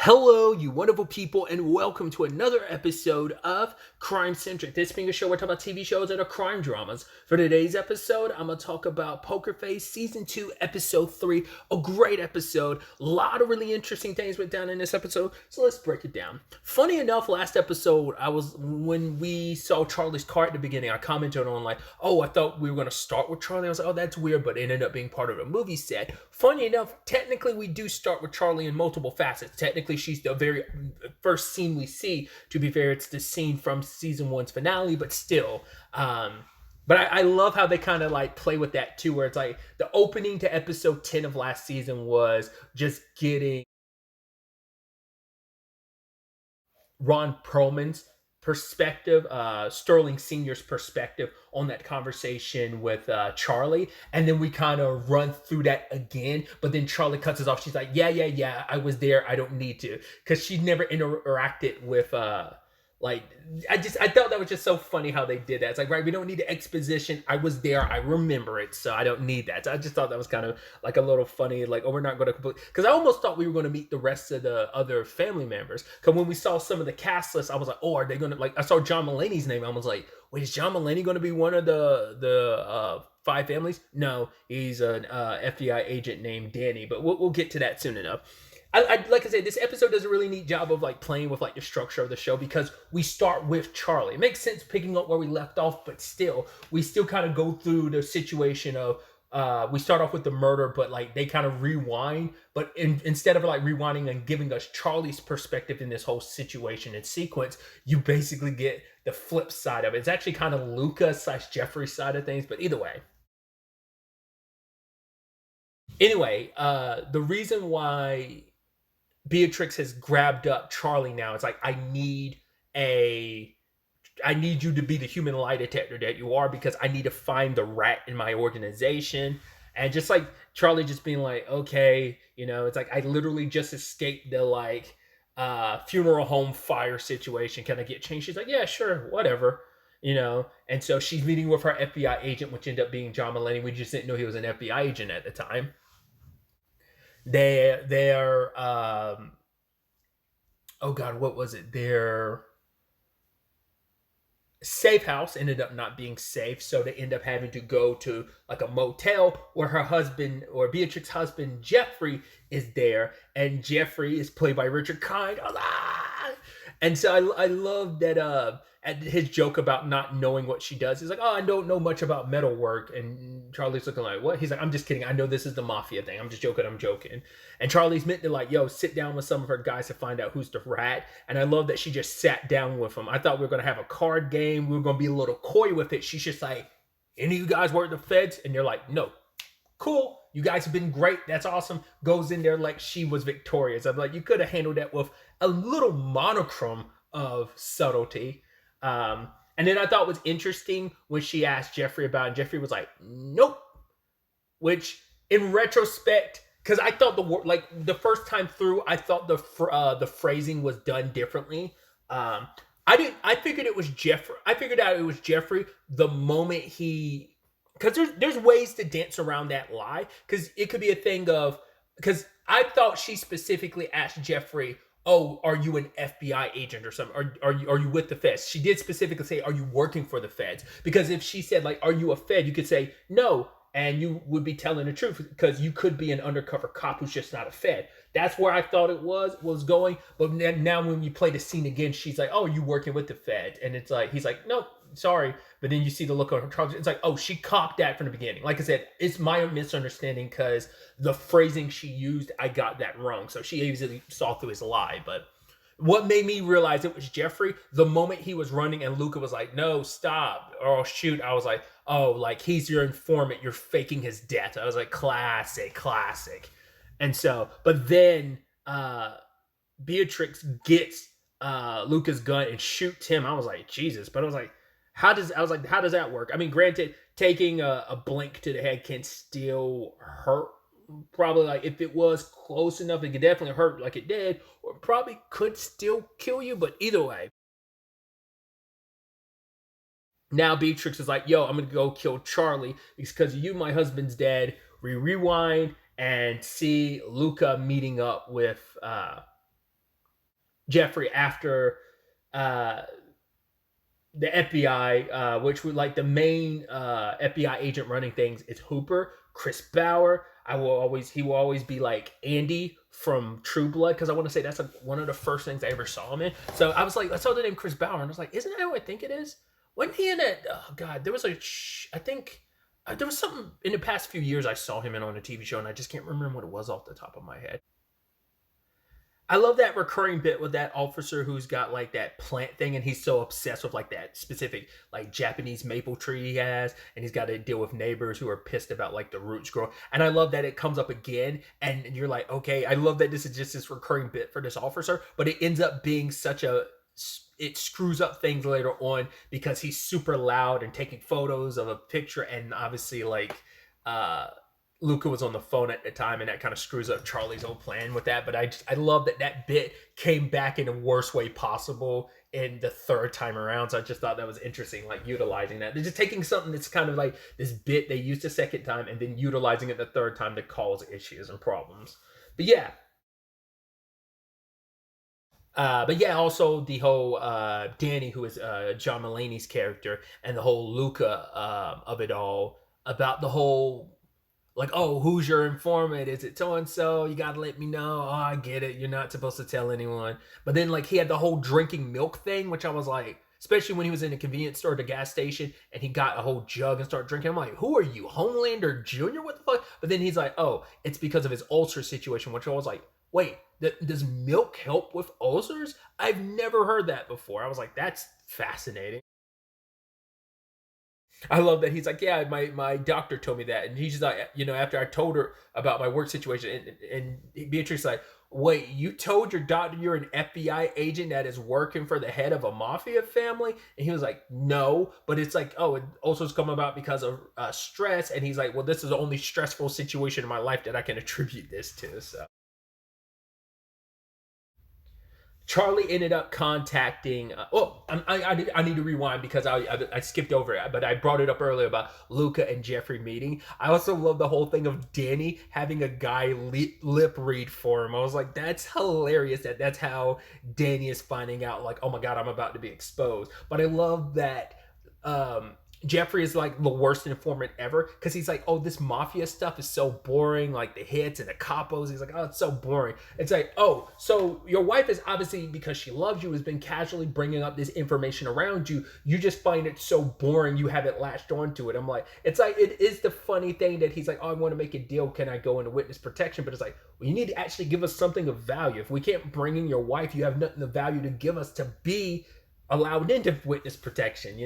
Hello, you wonderful people, and welcome to another episode of Crime Centric. This being a show where I talk about TV shows that are crime dramas. For today's episode, I'm going to talk about Poker Face Season 2, Episode 3. A great episode. A lot of really interesting things went down in this episode, so let's break it down. Funny enough, last episode, when we saw Charlie's car at the beginning, I commented on I thought we were going to start with Charlie. I was like, oh, that's weird, but it ended up being part of the movie set. Funny enough, technically, we do start with Charlie in multiple facets. Technically, she's the very first scene we see. To be fair, it's the scene from season 1's finale, but still. But I love how they kind of play with that too, where it's like the opening to episode 10 of last season was just getting Ron Perlman's perspective, Sterling Sr.'s perspective on that conversation with Charlie. And then we kind of run through that again, but then Charlie cuts us off. She's like, yeah, I was there. I don't need to. Because she never interacted with, I thought that was just so funny how they did that. It's like, right, we don't need the exposition. I was there. I remember it. So I don't need that. So I just thought that was kind of like a little funny, we're not going to complete. Because I almost thought we were going to meet the rest of the other family members. Because when we saw some of the cast lists, I was like, oh, are they going to, I saw John Mulaney's name. I was like, wait, is John Mulaney going to be one of the five families? No, he's an FBI agent named Danny. But we'll get to that soon enough. I like I said, this episode does a really neat job of playing with the structure of the show, because we start with Charlie. It makes sense picking up where we left off, but still, we still kind of go through the situation of we start off with the murder, but they kind of rewind. But instead of rewinding and giving us Charlie's perspective in this whole situation and sequence, you basically get the flip side of it. It's actually kind of Luca/Jeffrey's side of things, but either way. Anyway, the reason why Beatrix has grabbed up Charlie now. It's like, I need you to be the human lie detector that you are, because I need to find the rat in my organization. And just Charlie just being like, okay, it's like, I literally just escaped the funeral home fire situation. Can I get changed? She's like, yeah, sure, whatever. And so she's meeting with her FBI agent, which ended up being John Mulaney. We just didn't know he was an FBI agent at the time. They're oh god, what was it? Their safe house ended up not being safe, so they end up having to go to a motel where her husband, or Beatrix's husband, Jeffrey, is there, and Jeffrey is played by Richard Kind. And so I love that at his joke about not knowing what she does. He's like, oh, I don't know much about metalwork. And Charlie's looking like, what? He's like, I'm just kidding. I know this is the mafia thing. I'm just joking. And Charlie's meant to sit down with some of her guys to find out who's the rat. And I love that she just sat down with him. I thought we were going to have a card game. We were going to be a little coy with it. She's just like, any of you guys work the feds? And they're like, no. Cool. You guys have been great. That's awesome. Goes in there like she was victorious. I'm like, you could have handled that with a little monochrome of subtlety. And then I thought was interesting when she asked Jeffrey about it, and Jeffrey was like, nope. Which, in retrospect, because I thought the first time through, I thought the phrasing was done differently. I figured it was Jeffrey. I figured out it was Jeffrey the moment he, because there's ways to dance around that lie, because it could be a thing of, because I thought she specifically asked Jeffrey, oh, are you an FBI agent or something? Are you with the feds? She did specifically say, are you working for the feds? Because if she said, are you a fed? You could say, no, and you would be telling the truth, because you could be an undercover cop who's just not a fed. That's where I thought it was going. But now when you play the scene again, she's like, oh, are you working with the feds? And it's like, he's like, no, sorry. But then you see the look on her charge. It's like, oh, she cocked that from the beginning. Like I said, it's my misunderstanding, because the phrasing she used, I got that wrong. So she easily saw through his lie. But what made me realize it was Jeffrey, the moment he was running and Luca was like, no, stop, or shoot, I was like, oh, he's your informant. You're faking his death. I was like, classic. And so, but then Beatrix gets Luca's gun and shoots him. I was like, Jesus. But I was like, how does that work? I mean, granted, taking a blink to the head can still hurt. Probably if it was close enough, it could definitely hurt like it did, or probably could still kill you. But either way, now Beatrix is like, yo, I'm gonna go kill Charlie because you, my husband's dead. We rewind and see Luca meeting up with Jeffrey after uh, the FBI, which would like the main FBI agent running things is Hooper, Chris Bauer. He will always be like Andy from True Blood because I want to say that's like one of the first things I ever saw him in. So I was like, I saw the name Chris Bauer and I was like, isn't that who I think it is? Wasn't he in it? Oh God, there was I think there was something in the past few years I saw him in on a TV show and I just can't remember what it was off the top of my head. I love that recurring bit with that officer who's got like that plant thing and he's so obsessed with like that specific like Japanese maple tree he has and he's got to deal with neighbors who are pissed about like the roots growing. And I love that it comes up again and you're like, okay, I love that this is just this recurring bit for this officer, but it ends up being it screws up things later on because he's super loud and taking photos of a picture and obviously like Luca was on the phone at the time, and that kind of screws up Charlie's whole plan with that. But I love that bit came back in the worst way possible in the third time around. So I just thought that was interesting, like utilizing that. They're just taking something that's kind of like this bit they used the second time and then utilizing it the third time to cause issues and problems. But yeah. Also the whole Danny, who is John Mulaney's character, and the whole Luca of it all about the whole like, oh, who's your informant? Is it so and so? You gotta let me know. Oh, I get it. You're not supposed to tell anyone. But then like he had the whole drinking milk thing, which I was like, especially when he was in a convenience store at the gas station and he got a whole jug and started drinking. I'm like, who are you, Homelander Jr.? What the fuck? But then he's like, oh, it's because of his ulcer situation, which I was like, wait, does milk help with ulcers? I've never heard that before. I was like, that's fascinating. I love that he's like, yeah, my doctor told me that, and he's like, after I told her about my work situation, and Beatrice like, wait, you told your doctor you're an FBI agent that is working for the head of a mafia family, and he was like, no, but it's like, oh, it also has come about because of stress, and he's like, well, this is the only stressful situation in my life that I can attribute this to, so. Charlie ended up contacting. I need to rewind because I skipped over it, but I brought it up earlier about Luca and Jeffrey meeting. I also love the whole thing of Danny having a guy lip read for him. I was like, that's hilarious. That's how Danny is finding out. Like, oh my god, I'm about to be exposed. But I love that. Jeffrey is like the worst informant ever because he's like, oh, this mafia stuff is so boring, like the hits and the capos. He's like, oh, it's so boring. It's like, oh, so your wife is obviously, because she loves you, has been casually bringing up this information around you. You just find it so boring you haven't latched onto it. I'm like, it's like, it is the funny thing that he's like, oh, I want to make a deal. Can I go into witness protection? But it's like, well, you need to actually give us something of value. If we can't bring in your wife, you have nothing of value to give us to be allowed into witness protection,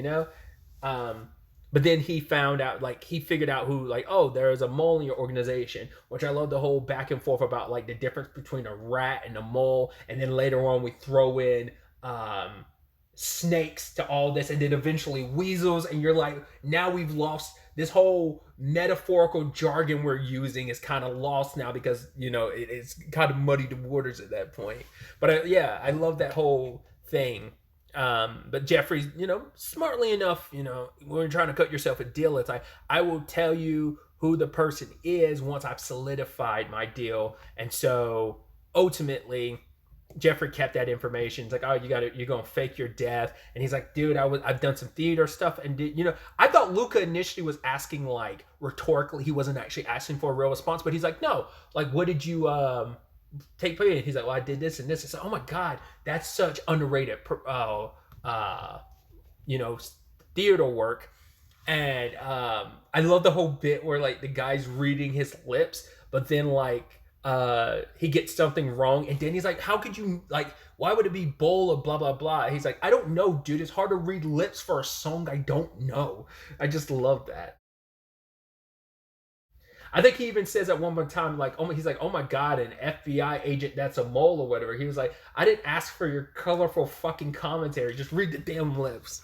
but then he found out, like, he figured out who, like, oh, there is a mole in your organization, which I love the whole back and forth about, like, the difference between a rat and a mole. And then later on, we throw in snakes to all this, and then eventually weasels. And you're like, now we've lost this whole metaphorical jargon we're using is kind of lost now because, it's kind of muddied the waters at that point. But I love that whole thing. But Jeffrey's, smartly enough, when you're trying to cut yourself a deal, it's like, I will tell you who the person is once I've solidified my deal. And so ultimately, Jeffrey kept that information. It's like, oh, you're going to fake your death. And he's like, dude, I've done some theater stuff. And I thought Luca initially was asking like rhetorically. He wasn't actually asking for a real response, but he's like, no, like, what did you, take place? He's like, well, I did this and this. It's like, oh my god, that's such underrated theater work. And I love the whole bit where like the guy's reading his lips, but then like he gets something wrong, and then he's like, how could you, like, why would it be bowl of blah blah blah? He's like, I don't know, dude, it's hard to read lips for a song I don't know. I just love that. I think he even says at one more time, like, oh, he's like, oh my god, an FBI agent that's a mole or whatever. He was like, I didn't ask for your colorful fucking commentary. Just read the damn lips.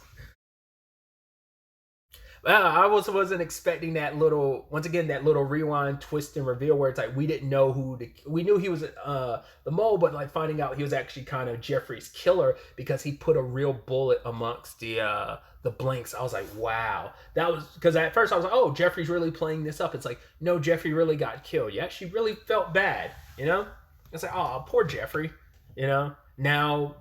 I wasn't expecting that little, once again, that little rewind, twist, and reveal where it's like we didn't know we knew he was the mole, but like finding out he was actually kind of Jeffrey's killer because he put a real bullet amongst the blanks. I was like, wow, that was, because at first I was like, oh, Jeffrey's really playing this up. It's like, no, Jeffrey really got killed. Yeah, she really felt bad, It's like, oh, poor Jeffrey. Now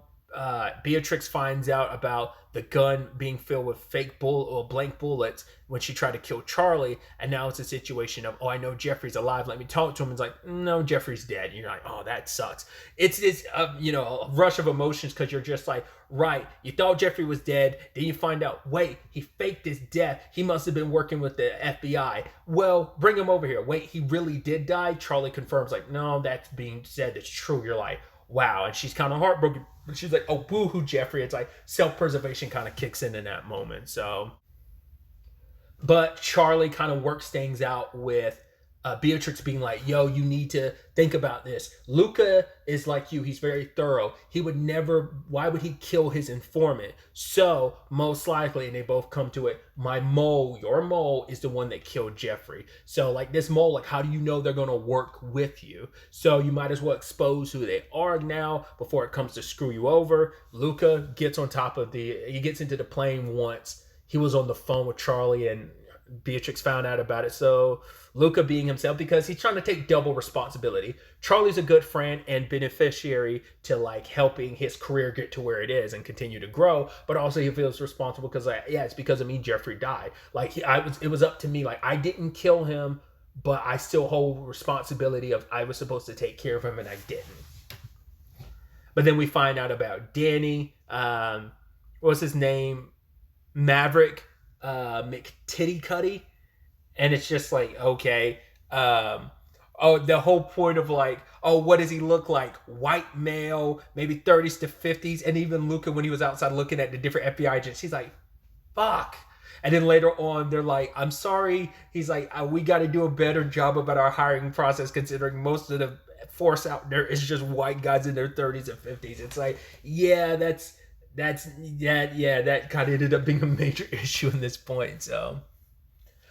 Beatrix finds out about the gun being filled with fake bull or blank bullets when she tried to kill Charlie, and now it's a situation of, oh, I know Jeffrey's alive, let me talk to him. It's like, no, Jeffrey's dead. And you're like, oh, that sucks. It's this a rush of emotions, because you're just like, right, you thought Jeffrey was dead, then you find out, wait, he faked his death, he must have been working with the FBI. Well, bring him over here. Wait, he really did die? Charlie confirms, like, no, that's being said, it's true. You're like, wow. And she's kind of heartbroken. She's like, oh, boo-hoo, Jeffrey. It's like self-preservation kind of kicks in that moment. So, but Charlie kind of works things out with Beatrix being like, yo, you need to think about this. Luca is like you. He's very thorough. He would never, why would he kill his informant? So most likely, and they both come to it, my mole, your mole is the one that killed Jeffrey. So like this mole, like how do you know they're going to work with you? So you might as well expose who they are now before it comes to screw you over. Luca gets on top of he gets into the plane once. He was on the phone with Charlie, and Beatrix found out about it. So Luca being himself, because he's trying to take double responsibility. Charlie's a good friend and beneficiary to like helping his career get to where it is and continue to grow, but also he feels responsible because like, yeah, it's because of me Jeffrey died. Like it was up to me. Like I didn't kill him, but I still hold responsibility of I was supposed to take care of him and I didn't. But then we find out about Danny. What's his name? Maverick McTitty-Cuddy. And it's just like, okay. The whole point of like, oh, what does he look like? White male, maybe 30s to 50s. And even Luca, when he was outside looking at the different FBI agents, he's like, fuck. And then later on, they're like, I'm sorry. He's like, we got to do a better job about our hiring process, considering most of the force out there is just white guys in their 30s and 50s. It's like, yeah, that kind of ended up being a major issue in this point. So,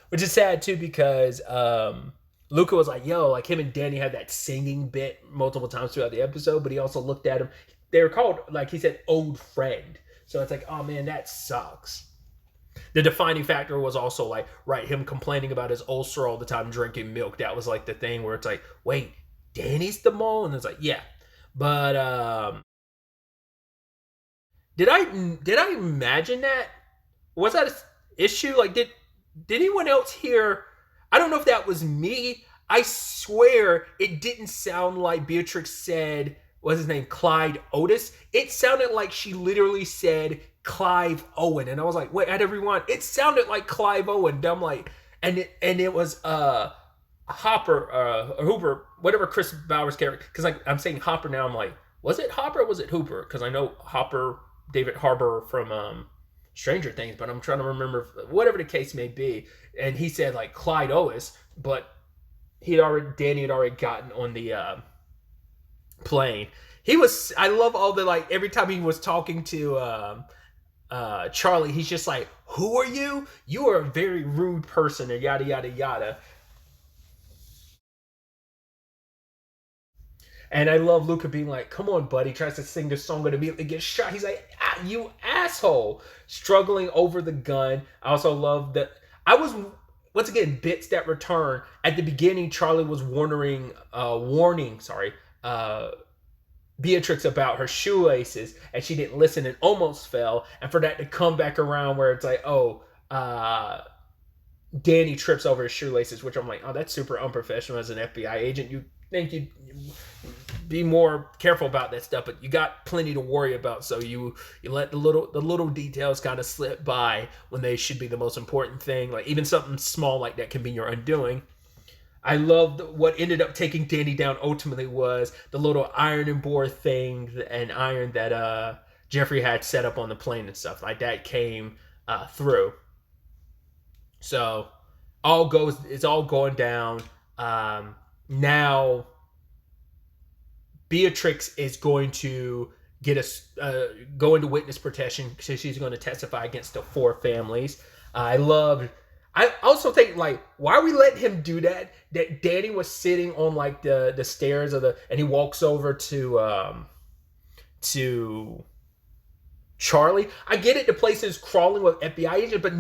which is sad too, because Luca was like, yo, like him and Danny had that singing bit multiple times throughout the episode, but he also looked at him. They were called, like he said, old friend. So it's like, oh man, that sucks. The defining factor was also like, right, him complaining about his ulcer all the time, drinking milk. That was like the thing where it's like, wait, Danny's the mole? And it's like, yeah. But did I imagine that? Was that an issue? Like, did anyone else hear? I don't know if that was me. I swear it didn't sound like Beatrix said, what's his name, Clyde Otis. It sounded like she literally said Clive Owen, and I was like, wait, I had to rewind. It sounded like Clive Owen. And I'm like, and it was Hopper or Hooper, whatever Chris Bauer's character. Because like I'm saying Hopper now, I'm like, was it Hopper or was it Hooper? Because I know Hopper, David Harbour from Stranger Things, but I'm trying to remember whatever the case may be. And he said like Clyde Otis, but Danny had already gotten on the plane. I love all the like every time he was talking to Charlie, he's just like, who are you? You are a very rude person, and yada yada yada. And I love Luca being like, come on, buddy. Tries to sing the song and immediately gets shot. He's like, you asshole. Struggling over the gun. I also love that. Once again, bits that return. At the beginning, Charlie was warning Beatrix about her shoelaces, and she didn't listen and almost fell. And for that to come back around where it's like, oh, Danny trips over his shoelaces, which I'm like, oh, that's super unprofessional as an FBI agent. You think you'd be more careful about that stuff, but you got plenty to worry about, so you let the little details kind of slip by when they should be the most important thing. Like even something small like that can be your undoing. I loved what ended up taking Danny down ultimately was the little iron and bore thing and iron that Jeffrey had set up on the plane and stuff like that came through. So it's all going down. Now Beatrix is going to go into witness protection, so she's going to testify against the 4 families. I also think, like, why are we letting him do that? That Danny was sitting on like the stairs and he walks over to Charlie. I get it, the place is crawling with FBI agents, but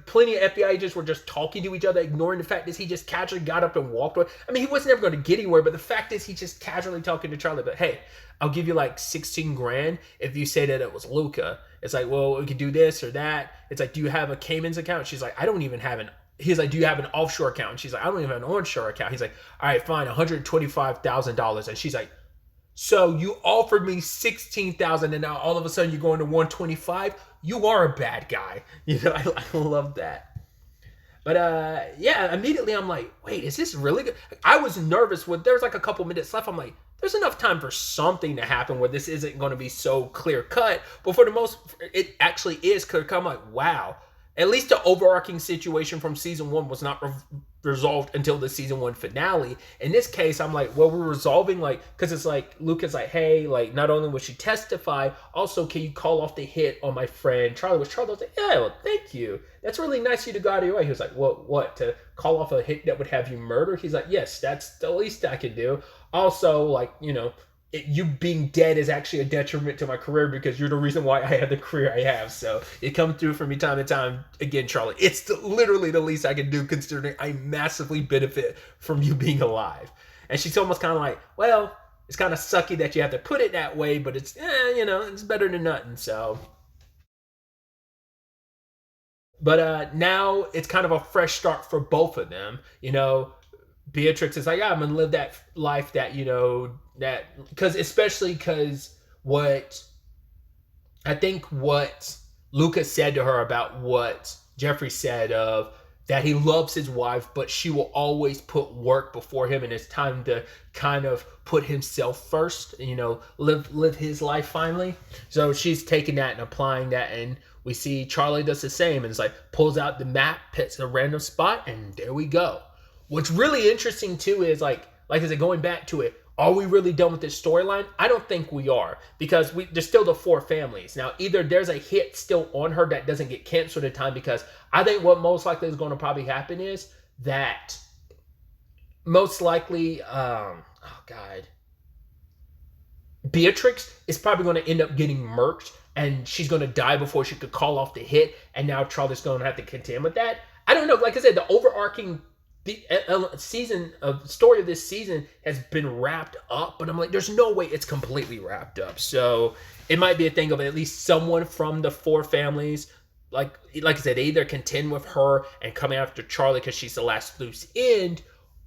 plenty of FBI agents were just talking to each other, ignoring the fact that he just casually got up and walked away. I mean, he was never going to get anywhere, but the fact is he just casually talking to Charlie. But hey, I'll give you like 16 grand if you say that it was Luca. It's like, well, we could do this or that. It's like, do you have a Cayman's account? She's like, I don't even have an. He's like, do you have an offshore account? And she's like, I don't even have an onshore account. He's like, all right, fine, $125,000. And she's like, so you offered me 16,000 and now all of a sudden you're going to 125? You are a bad guy. You know, I love that. But yeah, immediately I'm like, wait, is this really good? I was nervous when there's like a couple minutes left. I'm like, there's enough time for something to happen where this isn't going to be so clear cut. But for the most, it actually is clear cut. I'm like, wow. At least the overarching situation from season 1 was not resolved until the season 1 finale. In this case, I'm like, well, we're resolving, like, because it's like, Luca's like, hey, like, not only will she testify, also, can you call off the hit on my friend Charlie? Charlie was like, yeah, well, thank you. That's really nice of you to go out of your way. He was like, what, to call off a hit that would have you murdered? He's like, yes, that's the least I can do. Also, like, you know, you being dead is actually a detriment to my career because you're the reason why I have the career I have. So it comes through for me time to time. Again, Charlie, it's literally the least I can do considering I massively benefit from you being alive. And she's almost kind of like, well, it's kind of sucky that you have to put it that way, but it's, you know, it's better than nothing. So, but now it's kind of a fresh start for both of them. You know, Beatrix is like, yeah, I'm going to live that life that, you know, that, especially because what Lucas said to her about what Jeffrey said of that he loves his wife, but she will always put work before him, and it's time to kind of put himself first, you know, live his life finally. So she's taking that and applying that, and we see Charlie does the same, and it's like pulls out the map, picks a random spot, and there we go. What's really interesting too is like I said, going back to it, are we really done with this storyline? I don't think we are, because there's still the 4 families. Now, either there's a hit still on her that doesn't get canceled in time, because I think what most likely is going to probably happen is that most likely, Beatrix is probably going to end up getting murked, and she's going to die before she could call off the hit, and now Charlie's going to have to contend with that. I don't know. Like I said, the overarching story of this season has been wrapped up, but I'm like, there's no way it's completely wrapped up. So it might be a thing of at least someone from the 4 families, like I said, they either contend with her and come after Charlie because she's the last loose end,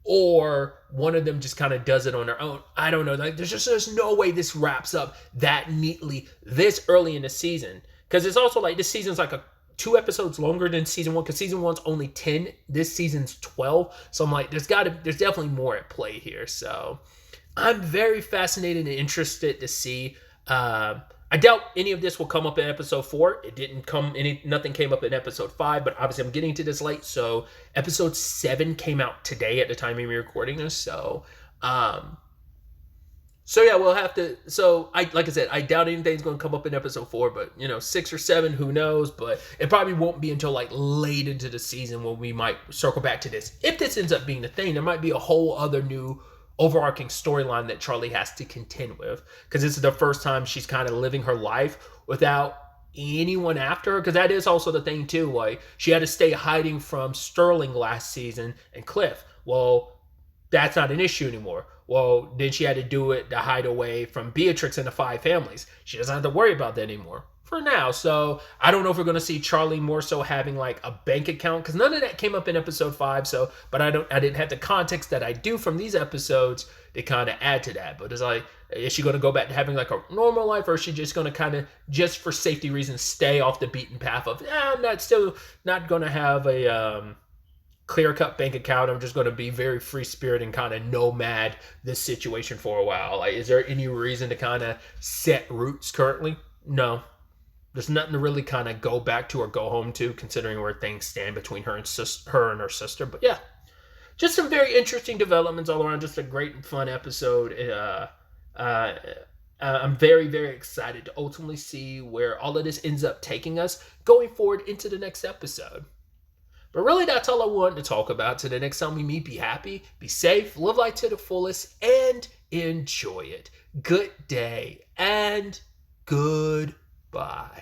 or one of them just kind of does it on their own. I don't know. Like, there's no way this wraps up that neatly this early in the season, because it's also like this season's like 2 episodes longer than season 1, because season 1's only 10, this season's 12. So I'm like, there's definitely more at play here. So I'm very fascinated and interested to see. I doubt any of this will come up in episode 4. Nothing came up in episode 5, but obviously I'm getting to this late. So episode 7 came out today at the time of me recording this. So yeah, we'll have to. So like I said, I doubt anything's going to come up in episode 4, but 6 or 7, who knows? But it probably won't be until like late into the season when we might circle back to this. If this ends up being the thing, there might be a whole other new overarching storyline that Charlie has to contend with, because this is the first time she's kind of living her life without anyone after her, because that is also the thing too. Like, she had to stay hiding from Sterling last season and Cliff. Well, that's not an issue anymore. Well, then she had to do it to hide away from Beatrix and the 5 families. She doesn't have to worry about that anymore for now. So I don't know if we're going to see Charlie more so having like a bank account, because none of that came up in episode 5. So, but I didn't have the context that I do from these episodes to kind of add to that. But it's like, is she going to go back to having like a normal life, or is she just going to kind of, just for safety reasons, stay off the beaten path of, I'm still not going to have a clear-cut bank account. I'm just going to be very free-spirit and kind of nomad this situation for a while. Like, is there any reason to kind of set roots currently? No. There's nothing to really kind of go back to or go home to, considering where things stand between her and her sister. But yeah, just some very interesting developments all around. Just a great and fun episode. I'm very, very excited to ultimately see where all of this ends up taking us going forward into the next episode. But really, that's all I wanted to talk about. Till the next time we meet, be happy, be safe, live life to the fullest, and enjoy it. Good day and good Bye.